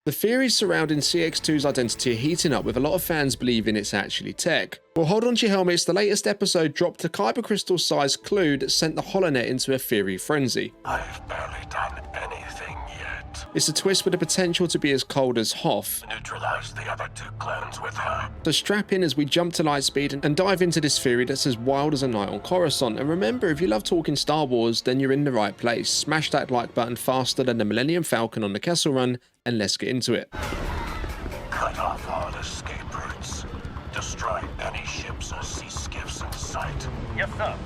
The theories surrounding CX2's identity are heating up, with a lot of fans believing it's actually tech. Well, hold on to your helmets, the latest episode dropped a kyber-crystal sized clue that sent the holonet into a theory frenzy. I've barely done anything yet. It's a twist with the potential to be as cold as Hoth. Neutralize the other 2 clones with her. So strap in as we jump to lightspeed and dive into this theory that's as wild as a night on Coruscant. And remember, if you love talking Star Wars, then you're in the right place. Smash that like button faster than the Millennium Falcon on the Kessel Run, and let's get into it. Cut off all escape routes. Destroy any ships or sea skiffs in sight. Yes, sir.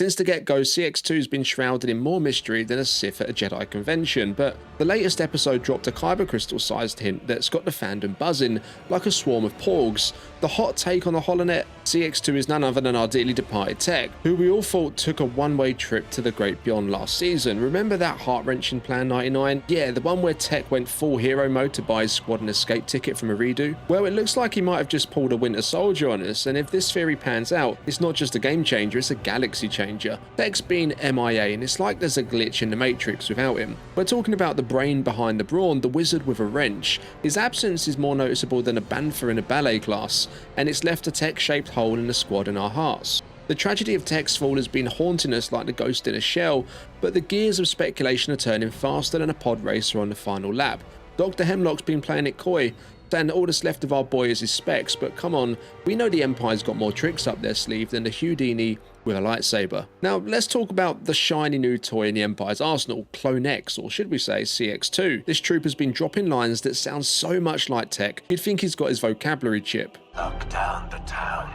Since the get-go, CX2's been shrouded in more mystery than a Sith at a Jedi convention, but the latest episode dropped a kyber-crystal-sized hint that's got the fandom buzzing like a swarm of porgs. The hot take on the holonet, CX2 is none other than our dearly departed Tech, who we all thought took a one-way trip to the Great Beyond last season. Remember that heart-wrenching Plan 99? Yeah, the one where Tech went full hero mode to buy his squad an escape ticket from a redo? Well, it looks like he might have just pulled a Winter Soldier on us, and if this theory pans out, it's not just a game changer, it's a galaxy changer. Tech's been MIA, and it's like there's a glitch in the Matrix without him. We're talking about the brain behind the brawn, the wizard with a wrench. His absence is more noticeable than a bantha in a ballet class, and it's left a Tech-shaped hole in the squad in our hearts. The tragedy of Tech's fall has been haunting us like the ghost in a shell, but the gears of speculation are turning faster than a pod racer on the final lap. Dr. Hemlock's been playing it coy, saying that all that's left of our boy is his specs, but come on, we know the Empire's got more tricks up their sleeve than the Houdini with a lightsaber. Now, let's talk about the shiny new toy in the Empire's arsenal, Clone X, or should we say CX2. This troop has been dropping lines that sound so much like Tech, you'd think he's got his vocabulary chip. Lock down the town.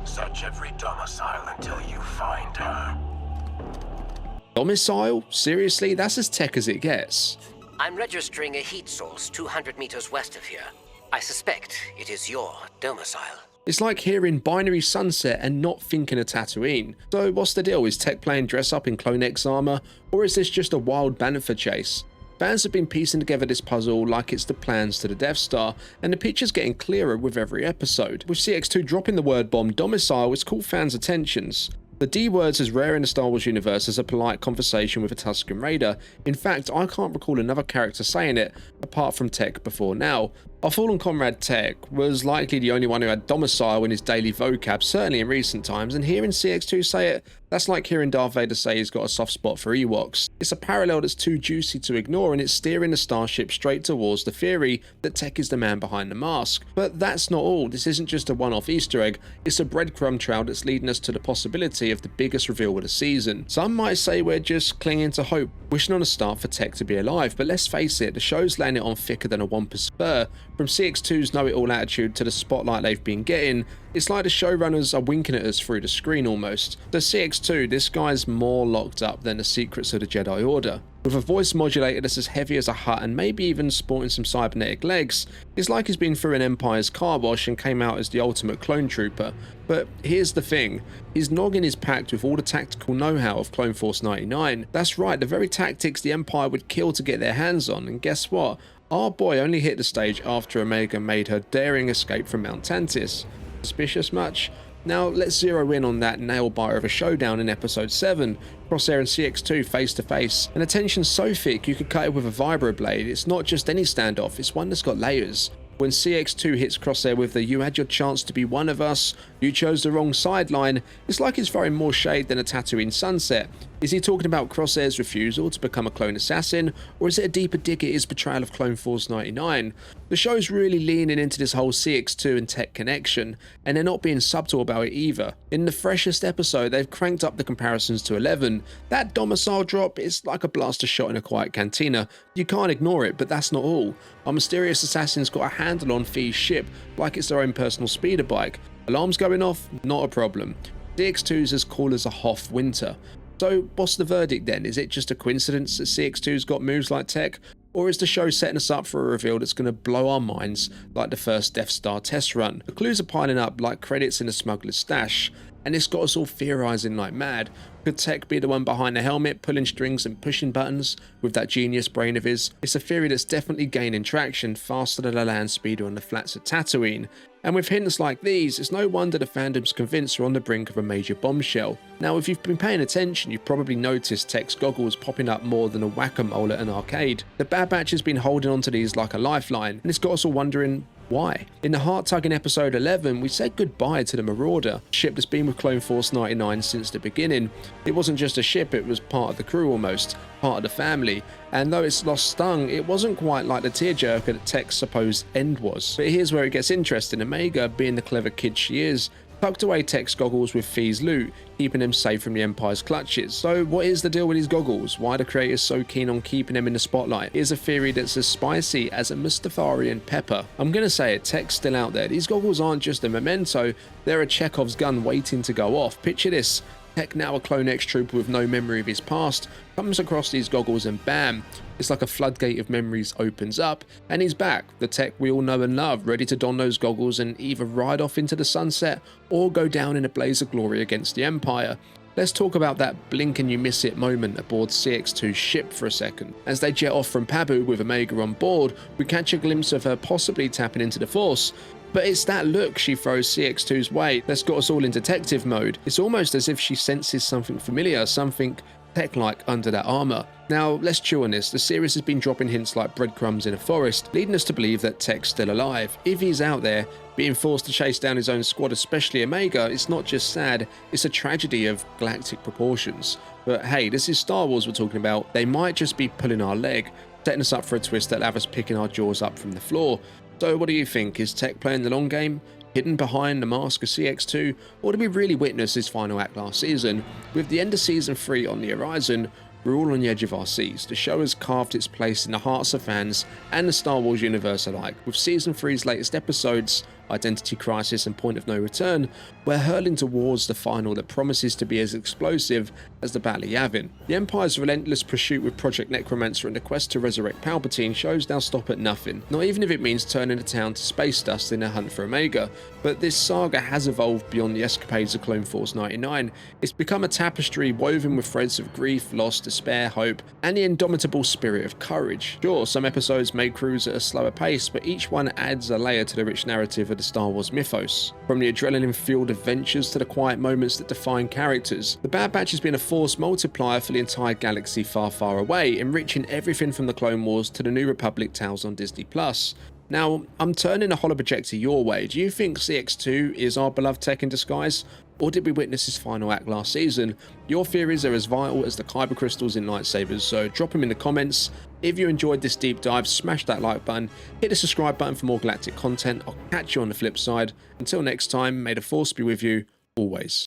Search every domicile until you find her. Domicile? Seriously? That's as Tech as it gets. I'm registering a heat source 200 meters west of here. I suspect it is your domicile. It's like hearing Binary Sunset and not thinking of Tatooine. So what's the deal? Is Tech playing dress up in Clone X armor, or is this just a wild bantha chase? Fans have been piecing together this puzzle like it's the plans to the Death Star, and the picture's getting clearer with every episode. With CX2 dropping the word bomb domicile, it's caught fans' attentions. The D word's as rare in the Star Wars universe as a polite conversation with a Tusken Raider. In fact, I can't recall another character saying it, apart from Tech before now. Our fallen comrade Tech was likely the only one who had domicile in his daily vocab, certainly in recent times, and hearing CX2 say it, that's like hearing Darth Vader say he's got a soft spot for Ewoks. It's a parallel that's too juicy to ignore, and it's steering the starship straight towards the theory that Tech is the man behind the mask. But that's not all. This isn't just a one-off Easter egg, it's a breadcrumb trail that's leading us to the possibility of the biggest reveal of the season. Some might say we're just clinging to hope, wishing on a start for Tech to be alive, but let's face it, the show's laying it on thicker than a Wampa spur. From CX2's know-it-all attitude to the spotlight they've been getting, it's like the showrunners are winking at us through the screen almost. The CX2, this guy's more locked up than the secrets of the Jedi Order. With a voice modulator that's as heavy as a hut and maybe even sporting some cybernetic legs, it's like he's been through an Empire's car wash and came out as the ultimate clone trooper. But here's the thing, his noggin is packed with all the tactical know-how of Clone Force 99. That's right, the very tactics the Empire would kill to get their hands on, and guess what? Our boy only hit the stage after Omega made her daring escape from Mount Tantis. Suspicious much? Now let's zero in on that nail-biter of a showdown in episode 7, Crosshair and CX2 face to face. And the tension's so thick you could cut it with a vibroblade. It's not just any standoff, it's one that's got layers. When CX2 hits Crosshair with the "you had your chance to be one of us, you chose the wrong sideline," it's like he's throwing more shade than a Tatooine sunset. Is he talking about Crosshair's refusal to become a clone assassin, or is it a deeper dig at his betrayal of Clone Force 99? The show's really leaning into this whole CX2 and Tech connection, and they're not being subtle about it either. In the freshest episode, they've cranked up the comparisons to 11. That domicile drop is like a blaster shot in a quiet cantina. You can't ignore it, but that's not all. Our mysterious assassin's got a handle on Fee's ship, like it's their own personal speeder bike. Alarms going off? Not a problem. CX2's as cool as a Hoth winter. So what's the verdict then? Is it just a coincidence that CX2's got moves like Tech? Or is the show setting us up for a reveal that's going to blow our minds like the first Death Star test run? The clues are piling up like credits in a smuggler's stash. and it's got us all theorizing like mad. Could Tech be the one behind the helmet, pulling strings and pushing buttons with that genius brain of his? It's a theory that's definitely gaining traction, faster than a land speeder on the flats of Tatooine. And with hints like these, it's no wonder the fandom's convinced we're on the brink of a major bombshell. Now, if you've been paying attention, you've probably noticed Tech's goggles popping up more than a whack-a-mole at an arcade. The Bad Batch has been holding onto these like a lifeline, and it's got us all wondering why. In the heart-tugging episode 11, we said goodbye to the Marauder, a ship that's been with Clone Force 99 since the beginning. It wasn't just a ship, it was part of the crew almost, part of the family, and though its loss stung, it wasn't quite like the tearjerker that Tech's supposed end was. But here's where it gets interesting. Omega, being the clever kid she is, tucked away Tech's goggles with Fee's loot, keeping him safe from the Empire's clutches. So what is the deal with these goggles? Why are the creators so keen on keeping them in the spotlight? Here's a theory that's as spicy as a Mustafarian pepper. I'm gonna say it, Tech's still out there. These goggles aren't just a memento, they're a Chekhov's gun waiting to go off. Picture this. Tech, now a Clone X trooper with no memory of his past, comes across these goggles and bam, it's like a floodgate of memories opens up and he's back, the Tech we all know and love, ready to don those goggles and either ride off into the sunset or go down in a blaze of glory against the Empire. Let's talk about that blink and you miss it moment aboard CX2's ship for a second. As they jet off from Pabu with Omega on board, we catch a glimpse of her possibly tapping into the Force. But it's that look she throws CX2's way that's got us all in detective mode. It's almost as if she senses something familiar, something Tech-like under that armor. Now, let's chew on this. The series has been dropping hints like breadcrumbs in a forest, leading us to believe that Tech's still alive. If he's out there, being forced to chase down his own squad, especially Omega, it's not just sad, it's a tragedy of galactic proportions. But hey, this is Star Wars we're talking about. They might just be pulling our leg, setting us up for a twist that'll have us picking our jaws up from the floor. So what do you think? Is Tech playing the long game, hidden behind the mask of CX2, or did we really witness his final act last season? With the end of Season 3 on the horizon, we're all on the edge of our seats. The show has carved its place in the hearts of fans and the Star Wars universe alike. With Season 3's latest episodes, Identity Crisis and Point of No Return, we're hurling towards the final that promises to be as explosive as the Battle of Yavin. The Empire's relentless pursuit with Project Necromancer and the quest to resurrect Palpatine shows they'll stop at nothing, not even if it means turning the town to space dust in a hunt for Omega. But this saga has evolved beyond the escapades of Clone Force 99. It's become a tapestry woven with threads of grief, loss, despair, hope, and the indomitable spirit of courage. Sure, some episodes may cruise at a slower pace, but each one adds a layer to the rich narrative of the Star Wars mythos. From the adrenaline-fueled adventures to the quiet moments that define characters, the Bad Batch has been a force multiplier for the entire galaxy far, far away, enriching everything from the Clone Wars to the New Republic tales on Disney+. Now, I'm turning a holoprojector your way. Do you think CX2 is our beloved Tech in disguise? Or did we witness his final act last season? Your theories are as vital as the kyber crystals in lightsabers, so drop them in the comments. If you enjoyed this deep dive, smash that like button, hit the subscribe button for more galactic content. I'll catch you on the flip side. Until next time, may the Force be with you, always.